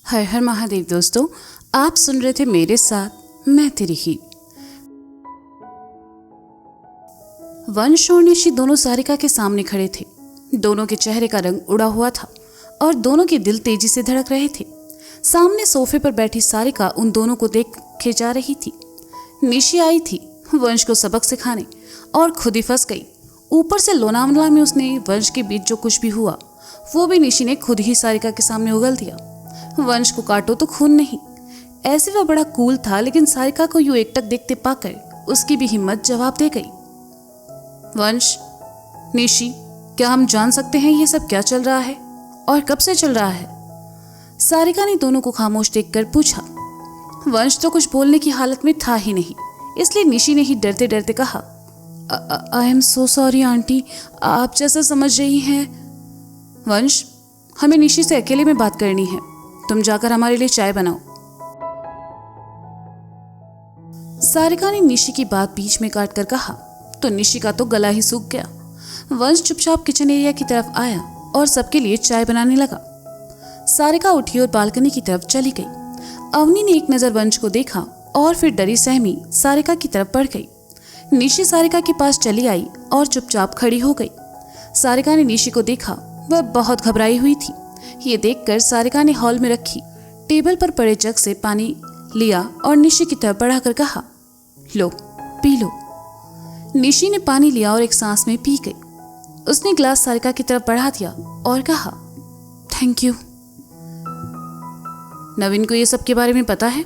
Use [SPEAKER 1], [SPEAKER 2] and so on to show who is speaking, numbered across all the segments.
[SPEAKER 1] हर हर महादेव। दोस्तों, आप सुन रहे थे मेरे साथ मैं तेरी ही। वंश और निशी दोनों सारिका के सामने खड़े थे। दोनों के चेहरे का रंग उड़ा हुआ था और दोनों के दिल तेजी से धड़क रहे थे। सामने सोफे पर बैठी सारिका उन दोनों को देखे जा रही थी। निशी आई थी वंश को सबक सिखाने और खुद ही फंस गई। ऊपर से लोनावला में उसने वंश के बीच जो कुछ भी हुआ वो भी निशी ने खुद ही सारिका के सामने उगल दिया। वंश को काटो तो खून नहीं। ऐसे वह बड़ा कूल था, लेकिन सारिका को यूं एकटक देखते पाकर उसकी भी हिम्मत जवाब दे गई। वंश, निशी, क्या हम जान सकते हैं ये सब क्या चल रहा है और कब से चल रहा है? सारिका ने दोनों को खामोश देखकर पूछा। वंश तो कुछ बोलने की हालत में था ही नहीं, इसलिए निशी ने ही डरते डरते कहा, I am so sorry aunty, आप जैसा समझ रही हैं। वंश, हमें निशी से अकेले में बात करनी है। तुम जाकर हमारे लिए चाय बनाओ। सारिका ने निशी की बात बीच में काट कर कहा तो निशी का तो गला ही सूख गया। वंश चुपचाप किचन एरिया की तरफ आया और सबके लिए चाय बनाने लगा। सारिका उठी और बालकनी की तरफ चली गई। अवनी ने एक नजर वंश को देखा और फिर डरी सहमी सारिका की तरफ बढ़ गई। निशी सारिका के पास चली आई और चुपचाप खड़ी हो गई। सारिका ने निशी को देखा, वह बहुत घबराई हुई थी। ये देखकर सारिका ने हॉल में रखी टेबल पर पड़े जग से पानी लिया और निशी की तरफ बढ़ाकर कहा, लो पी लो। निशी ने पानी लिया और एक सांस में पी गई। उसने ग्लास सारिका की तरफ बढ़ा दिया और कहा, थैंक यू। नवीन को ये सब के बारे में पता है?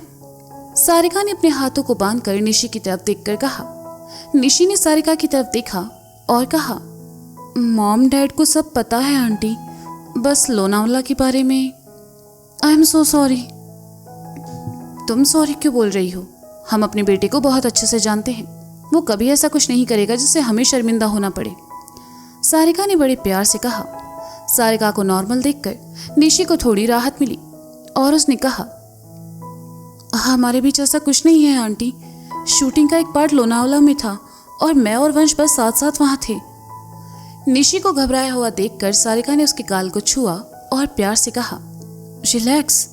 [SPEAKER 1] सारिका ने अपने हाथों को बांधकर निशी की तरफ देखकर कहा। निशी ने सारिका की तरफ देखा और कहा, मॉम डैड को सब पता है आंटी, बस लोनावला के बारे में। I am so sorry. तुम सॉरी क्यों बोल रही हो? हम अपने बेटे को बहुत अच्छे से जानते हैं। वो कभी ऐसा कुछ नहीं करेगा जिससे हमें शर्मिंदा होना पड़े। सारिका ने बड़े प्यार से कहा। सारिका को नॉर्मल देखकर निशी को थोड़ी राहत मिली और उसने कहा, हमारे बीच ऐसा कुछ नहीं है आंटी। शूटिंग का एक पार्ट लोनावला में था और मैं और वंश बस साथ साथ वहां थे। निशी को घबराया हुआ देखकर सारिका ने उसके गाल को छुआ और प्यार से कहा, रिलैक्स।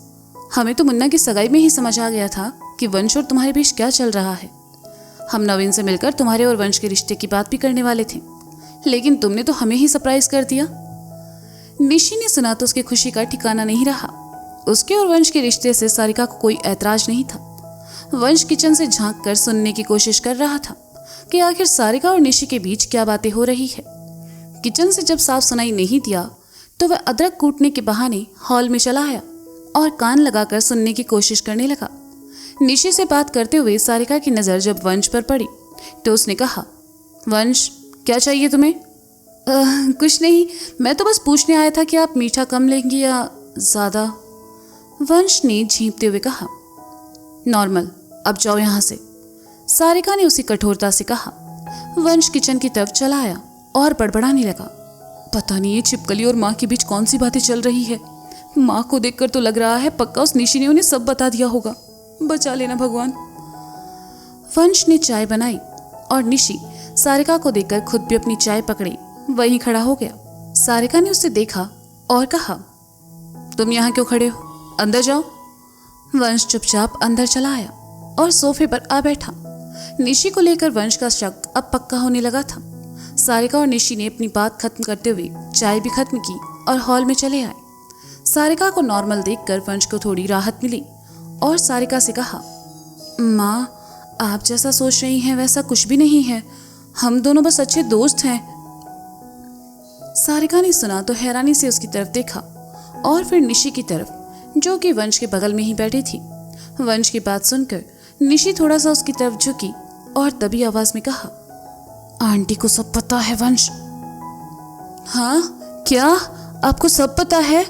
[SPEAKER 1] हमें तो मुन्ना की सगाई में ही समझ आ गया था कि वंश और तुम्हारे बीच क्या चल रहा है। हम नवीन से मिलकर तुम्हारे और वंश के रिश्ते की बात भी करने वाले थे, लेकिन तुमने तो हमें ही सरप्राइज कर दिया। निशी ने सुना तो उसकी खुशी का ठिकाना नहीं रहा। उसके और वंश के रिश्ते से सारिका को कोई ऐतराज नहीं था। वंश किचन से झांक कर सुनने की कोशिश कर रहा था कि आखिर सारिका और निशी के बीच क्या बातें हो रही है। किचन से जब साफ सुनाई नहीं दिया तो वह अदरक कूटने के बहाने हॉल में चला आया और कान लगाकर सुनने की कोशिश करने लगा। निशी से बात करते हुए सारिका की नज़र जब वंश पर पड़ी तो उसने कहा, वंश, क्या चाहिए तुम्हें? कुछ नहीं, मैं तो बस पूछने आया था कि आप मीठा कम लेंगी या ज़्यादा। वंश ने झींपते हुए कहा, नॉर्मल, अब जाओ यहाँ से। सारिका ने उसी कठोरता से कहा। वंश किचन की तरफ चला आया और बड़बड़ाने लगा, पता नहीं ये छिपकली और माँ के बीच कौन सी बातें चल रही है। माँ को देखकर तो लग रहा है पक्का उस निशी ने उन्हें सब बता दिया होगा। बचा लेना भगवान। वंश ने चाय बनाई और निशी सारिका को देखकर खुद भी अपनी चाय पकड़ी वहीं खड़ा हो गया। सारिका ने उसे देखा और कहा, तुम यहाँ क्यों खड़े हो? अंदर जाओ। वंश चुपचाप अंदर चला आया और सोफे पर आ बैठा। निशी को लेकर वंश का शक अब पक्का होने लगा था। सारिका और निशी ने अपनी बात खत्म करते हुए चाय भी खत्म की और हॉल में चले आए। सारिका को नॉर्मल देखकर वंश को थोड़ी राहत मिली और सारिका से कहा, माँ, आप जैसा सोच रही हैं वैसा कुछ भी नहीं है। हम दोनों बस अच्छे दोस्त हैं। सारिका ने सुना तो हैरानी से उसकी तरफ देखा और फिर निशी की तरफ, जो कि वंश के बगल में ही बैठी थी। वंश की बात सुनकर निशी थोड़ा सा उसकी तरफ झुकी और तभी आवाज में कहा, आंटी को सब पता है वंश। हाँ क्या? आपको सब पता है?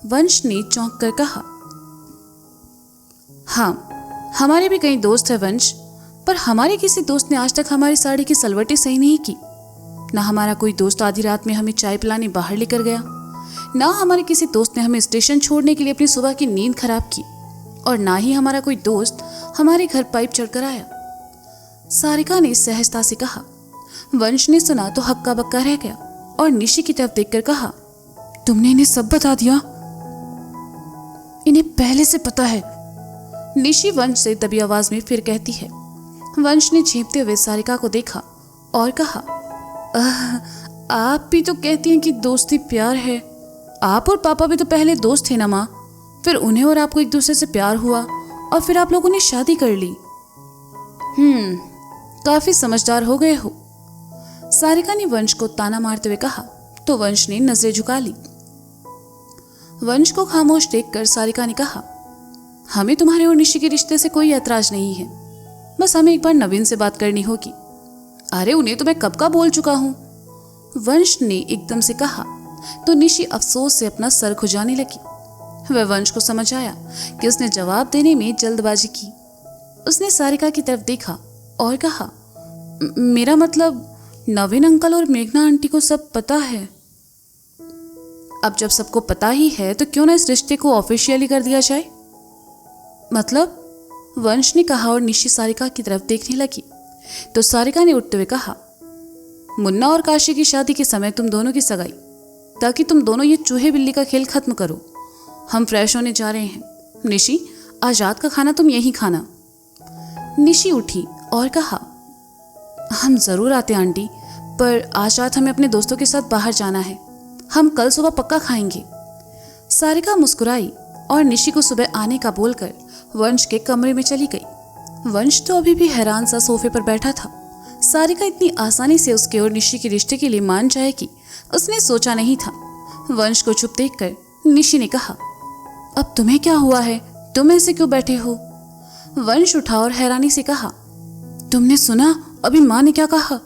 [SPEAKER 1] वंश ने चौंक कर कहा। हाँ, हमारे भी कई दोस्त हैं वंश, पर हमारे किसी दोस्त ने आज तक हमारी साड़ी की सलवटें सही नहीं की। ना हमारा कोई दोस्त आधी रात में हमें चाय पिलाने बाहर लेकर गया, ना हमारे किसी दोस्त ने हमें स्टेशन छोड़ने के लिए अपनी सुबह की नींद खराब की, और ना ही हमारा कोई दोस्त हमारे घर पाइप चढ़कर आया। सारिका ने सहजता से कहा। वंश ने सुना तो हक्का बक्का रह गया और निशी की तरफ देखकर कहा, तुमने इन्हें सब बता दिया? इन्हें पहले से पता है, निशी वंश से दबी आवाज में फिर कहती है। वंश ने झेंपते हुए सारिका को देखा और कहा, आप भी तो कहती हैं कि दोस्ती प्यार है। आप और पापा भी तो पहले दोस्त थे ना माँ, फिर उन्हें और आपको एक दूसरे से प्यार हुआ और फिर आप लोगों ने शादी कर ली। काफी समझदार हो गए हो, सारिका ने वंश को ताना मारते हुए कहा तो वंश ने नजरें झुका ली। वंश को खामोश देखकर सारिका ने कहा, हमें तुम्हारे और निशी के रिश्ते से कोई ऐतराज नहीं है, बस हमें एक बार नवीन से बात करनी होगी। अरे उन्हें तो मैं कब का बोल चुका हूं, वंश ने एकदम से कहा तो निशी अफसोस से अपना सर खुजाने लगी। वह वंश को समझ आया कि उसने जवाब देने में जल्दबाजी की। उसने सारिका की तरफ देखा और कहा, मेरा मतलब नवीन अंकल और मेघना आंटी को सब पता है। अब जब सबको पता ही है तो क्यों ना इस रिश्ते को ऑफिशियली कर दिया जाए। मतलब, वंश ने कहा और निशी सारिका की तरफ देखने लगी तो सारिका ने उठते हुए कहा, मुन्ना और काशी की शादी के समय तुम दोनों की सगाई, ताकि तुम दोनों ये चूहे बिल्ली का खेल खत्म करो। हम फ्रेश होने जा रहे हैं। निशी, आज रात का खाना तुम यहीं खाना। निशी उठी और कहा, हम जरूर आते आंटी, पर आज रात हमें अपने दोस्तों के साथ बाहर जाना है। हम कल सुबह पक्का खाएंगे। सारिका मुस्कुराई और निशी को सुबह आने का बोलकर वंश के कमरे में चली गई। वंश तो अभी भी हैरान सा सोफे पर बैठा था। सारिका इतनी आसानी से उसके और निशी के रिश्ते के लिए मान जाएगी उसने सोचा नहीं था। वंश को चुप देखकर निशी ने कहा, अब तुम्हें क्या हुआ है, तुम ऐसे क्यों बैठे हो? वंश उठा और हैरानी से कहा, तुमने सुना अभी माँ ने क्या कहा?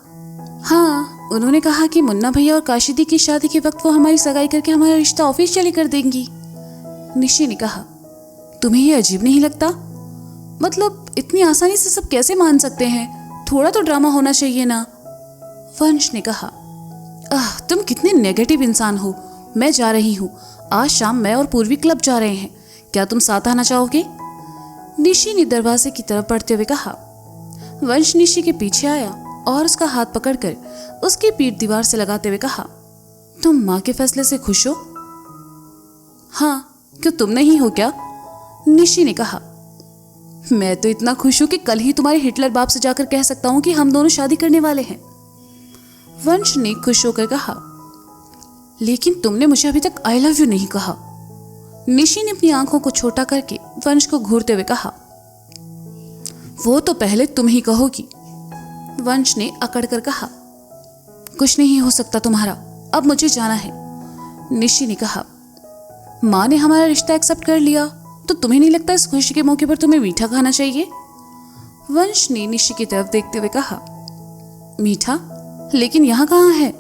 [SPEAKER 1] हाँ, उन्होंने कहा कि मुन्ना भैया और काशी दी की शादी के वक्त वो हमारी सगाई करके हमारा रिश्ता ऑफिशियली कर देंगी। निशी ने कहा, तुम्हें ये अजीब नहीं लगता? मतलब इतनी आसानी से सब कैसे मान सकते हैं? थोड़ा तो ड्रामा होना चाहिए ना। वंश ने कहा, तुम कितने नेगेटिव इंसान हो। मैं जा रही हूँ, आज शाम मैं और पूर्वी क्लब जा रहे हैं, क्या तुम साथ आना चाहोगे? निशी ने दरवाजे की तरफ बढ़ते हुए कहा। वंश निशी के पीछे आया और उसका हाथ पकड़कर उसकी पीठ दीवार से लगाते हुए कहा, तुम माँ के फैसले से खुश हो? हाँ, क्यों तुम नहीं हो क्या? निशी ने कहा, मैं तो इतना खुश हूं कि कल ही तुम्हारे हिटलर बाप से जाकर कह सकता हूं कि हम दोनों शादी करने वाले हैं। वंश ने खुश होकर कहा, लेकिन तुमने मुझे अभी तक आई लव यू नहीं कहा। निशी ने अपनी आंखों को छोटा करके वंश को घूरते हुए कहा, वो तो पहले तुम ही कहोगी। वंश ने अकड़ कर कहा, कुछ नहीं हो सकता तुम्हारा, अब मुझे जाना है। निशी ने कहा, माँ ने हमारा रिश्ता एक्सेप्ट कर लिया तो तुम्हें नहीं लगता इस खुशी के मौके पर तुम्हें मीठा खाना चाहिए? वंश ने निशी की तरफ देखते हुए कहा, मीठा? लेकिन यहाँ कहाँ है?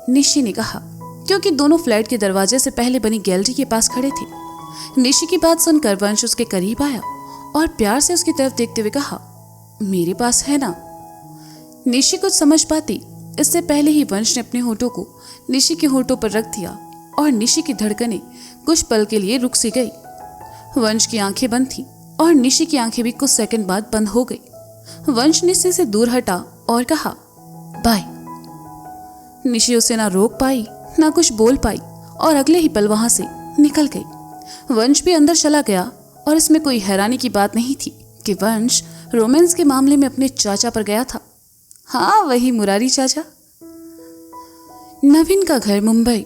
[SPEAKER 1] निशी ने कहा, क्योंकि दोनों फ्लैट के दरवाजे से पहले बनी गैलरी के पास खड़े थे। निशी की बात सुनकर वंश उसके करीब आया और प्यार से उसकी तरफ देखते हुए कहा, मेरे पास है ना? निशी कुछ समझ पाती इससे पहले ही वंश ने अपने होठों को निशी के होठों पर रख दिया और निशी की धड़कनें कुछ पल के लिए रुक सी गई। वंश की आंखें बंद थीं और निशी की आंखें भी कुछ सेकंड बाद बंद हो गई। वंश निशी से दूर हटा और कहा, बाय। निशी उसे ना रोक पाई ना कुछ बोल पाई और अगले ही पल वहां से निकल गई। वंश भी अंदर चला गया और इसमें कोई हैरानी की बात नहीं थी कि वंश रोमांस के मामले में अपने चाचा पर गया था। हाँ, वही मुरारी चाचा। नवीन का घर मुंबई।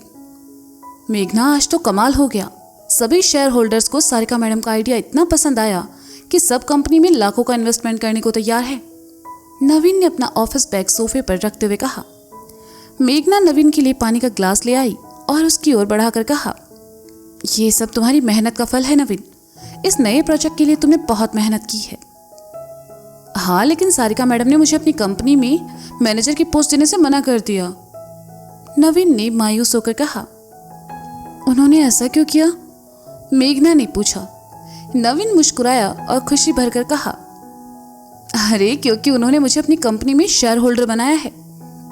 [SPEAKER 1] मेघना, आज तो कमाल हो गया। सभी शेयर होल्डर्स को सारिका मैडम का आइडिया इतना पसंद आया कि सब कंपनी में लाखों का इन्वेस्टमेंट करने को तैयार है। नवीन ने अपना ऑफिस बैग सोफे पर रखते हुए कहा। मेघना नवीन के लिए पानी का ग्लास ले आई और उसकी ओर बढ़ाकर कहा, ये सब तुम्हारी मेहनत का फल है नवीन। इस नए प्रोजेक्ट के लिए तुमने बहुत मेहनत की है। हाँ, लेकिन सारिका मैडम ने मुझे अपनी कंपनी में मैनेजर की पोस्ट देने से मना कर दिया। नवीन ने मायूस होकर कहा। उन्होंने ऐसा क्यों किया? मेघना ने पूछा। नवीन मुस्कुराया और खुशी भरकर कहा, अरे क्योंकि उन्होंने मुझे अपनी कंपनी में शेयर होल्डर बनाया है।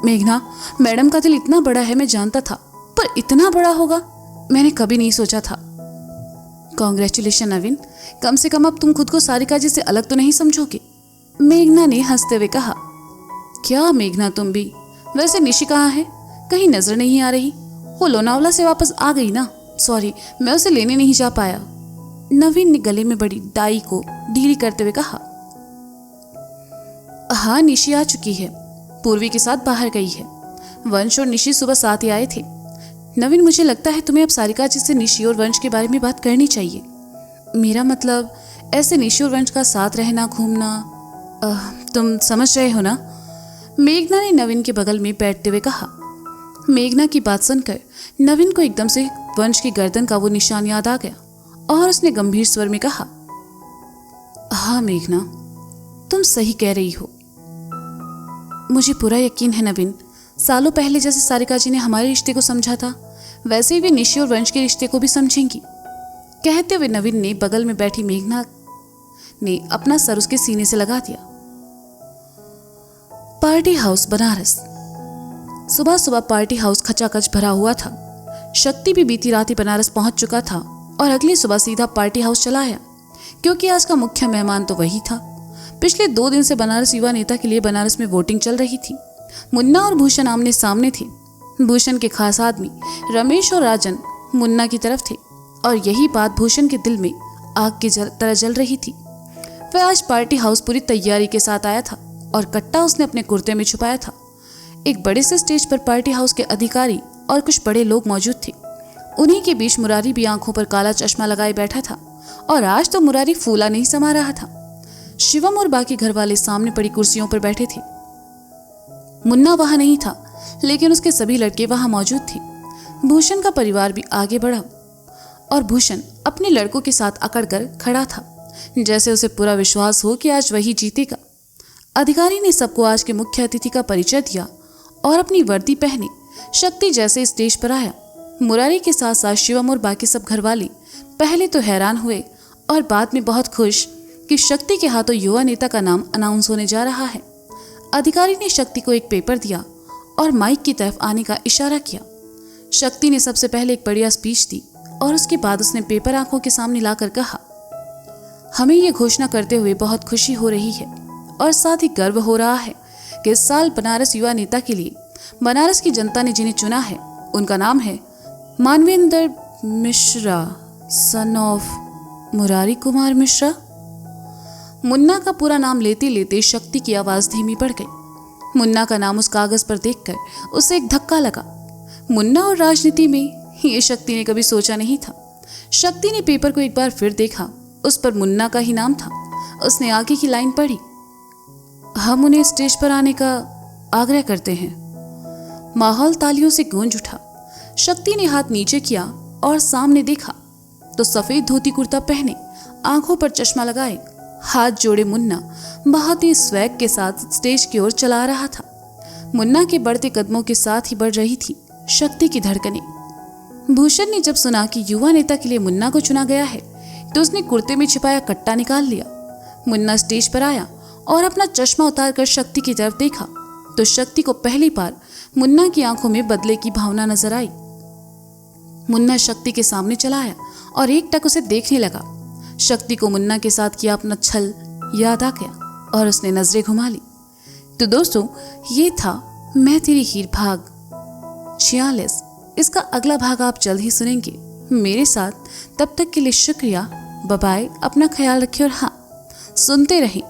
[SPEAKER 1] मेघना, मैडम का दिल इतना बड़ा है मैं जानता था, पर इतना बड़ा होगा मैंने कभी नहीं सोचा था। कांग्रेचुलेशन नवीन, कम से कम अब तुम खुद को सारिका जी से अलग तो नहीं समझोगे। मेघना ने हंसते हुए कहा। क्या मेघना, तुम भी? वैसे निशी कहाँ है? कहीं नजर नहीं आ रही। वो लोनावला से वापस आ गई ना? सॉरी, मैं उसे लेने नहीं जा पाया। नवीन ने गले में बड़ी डाई को ढीली करते हुए कहा। हाँ, निशी आ चुकी है, पूर्वी के साथ बाहर गई है। वंश और निशी सुबह साथ ही आए थे। नवीन, मुझे लगता है तुम्हें अब सारिका जी से निशी और वंश के बारे में बात करनी चाहिए। मेरा मतलब ऐसे निशी और वंश का साथ रहना, घूमना, तुम समझ रहे हो ना? मेघना ने नवीन के बगल में बैठते हुए कहा। मेघना की बात सुनकर नवीन को एकदम से वंश की गर्दन का वो निशान याद आ गया और उसने गंभीर स्वर में कहा, हाँ मेघना, तुम सही कह रही हो। मुझे पूरा यकीन है नवीन, सालों पहले जैसे सारिका जी ने हमारे रिश्ते को समझा था, वैसे ही वे निशी और वंश के रिश्ते को भी समझेंगी। कहते हुए नवीन ने बगल में बैठी मेघना ने अपना सर उसके सीने से लगा दिया। Party house Banaras. सुबह सुबह पार्टी हाउस खचाखच भरा हुआ था। शक्ति भी बीती रात ही बनारस पहुंच चुका था और अगली सुबह सीधा पार्टी हाउस चला आया, क्योंकि आज का मुख्य मेहमान तो वही था। पिछले 2 दिन से बनारस युवा नेता के लिए बनारस में वोटिंग चल रही थी। मुन्ना और भूषण आमने सामने थे। भूषण के खास आदमी रमेश और राजन मुन्ना की तरफ थे और यही बात भूषण के दिल में आग की तरह जल रही थी। वह आज पार्टी हाउस पूरी तैयारी के साथ आया था और कट्टा उसने अपने कुर्ते में छुपाया था। एक बड़े से स्टेज पर पार्टी हाउस के अधिकारी और कुछ बड़े लोग मौजूद थे। उन्हीं के बीच मुरारी भी आंखों पर काला चश्मा लगाए बैठा था और आज तो मुरारी फूला नहीं समा रहा था। शिवम और बाकी घर वाले सामने पड़ी कुर्सियों पर बैठे थे। मुन्ना वहां नहीं था, लेकिन उसके सभी लड़के वहां मौजूद थे। भूषण का परिवार भी आगे बढ़ा और भूषण अपने लड़कों के साथ अकड़कर खड़ा था, जैसे उसे पूरा विश्वास हो कि आज वही जीतेगा। अधिकारी ने सबको आज के मुख्य अतिथि का परिचय दिया और अपनी वर्दी पहने शक्ति जैसे स्टेज पर आया। मुरारी के साथ साथ शिवम और बाकी सब घरवाले पहले तो हैरान हुए और बाद में बहुत खुश कि शक्ति के हाथों युवा नेता का नाम अनाउंस होने जा रहा है। अधिकारी ने शक्ति को एक पेपर दिया और माइक की तरफ आने का इशारा किया। शक्ति ने सबसे पहले एक बढ़िया स्पीच दी और उसके बाद उसने पेपर आंखों के सामने लाकर कहा, हमें ये घोषणा करते हुए बहुत खुशी हो रही है और साथ ही गर्व हो रहा है कि इस साल बनारस युवा नेता के लिए बनारस की जनता ने जिन्हें चुना है उनका नाम है मानवेंद्र मिश्रा, सन ऑफ मुरारी कुमार मिश्रा। मुन्ना का पूरा नाम लेते लेते शक्ति की आवाज धीमी पड़ गई। मुन्ना का नाम उस कागज पर देखकर उसे एक धक्का लगा। मुन्ना और राजनीति में ये शक्ति ने कभी सोचा नहीं था। शक्ति ने पेपर को एक बार फिर देखा, उस पर मुन्ना का ही नाम था। उसने आगे की लाइन पढ़ी, हम उन्हें स्टेज पर आने का आग्रह करते हैं। माहौल तालियों से गूंज उठा। शक्ति ने हाथ नीचे किया और सामने देखा तो सफेद धोती कुर्ता पहने, आंखों पर चश्मा लगाए, हाथ जोड़े मुन्ना बहुत ही स्वैग के साथ स्टेज की ओर चला रहा था। मुन्ना के बढ़ते कदमों के साथ ही बढ़ रही थी शक्ति की धड़कनें। भूषण ने जब सुना कि युवा नेता के लिए मुन्ना को चुना गया है तो उसने कुर्ते में छिपाया कट्टा निकाल लिया। मुन्ना स्टेज पर आया और अपना चश्मा उतारकर शक्ति की तरफ देखा तो शक्ति को पहली बार मुन्ना की आंखों में बदले की भावना नजर आई। मुन्ना शक्ति के सामने चला आया और एक टक उसे देखने लगा। शक्ति को मुन्ना के साथ किया अपना छल याद आ गया और उसने नजरें घुमा ली। तो दोस्तों, ये था मैं तेरी हीर भाग 46। इसका अगला भाग आप जल्द ही सुनेंगे मेरे साथ। तब तक के लिए शुक्रिया, बाय बाय, अपना ख्याल रखिए और हाँ, सुनते रहें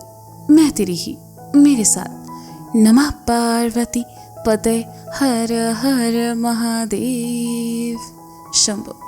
[SPEAKER 1] मैं तेरी ही मेरे साथ। नमः पार्वती पते हर हर महादेव शंभो।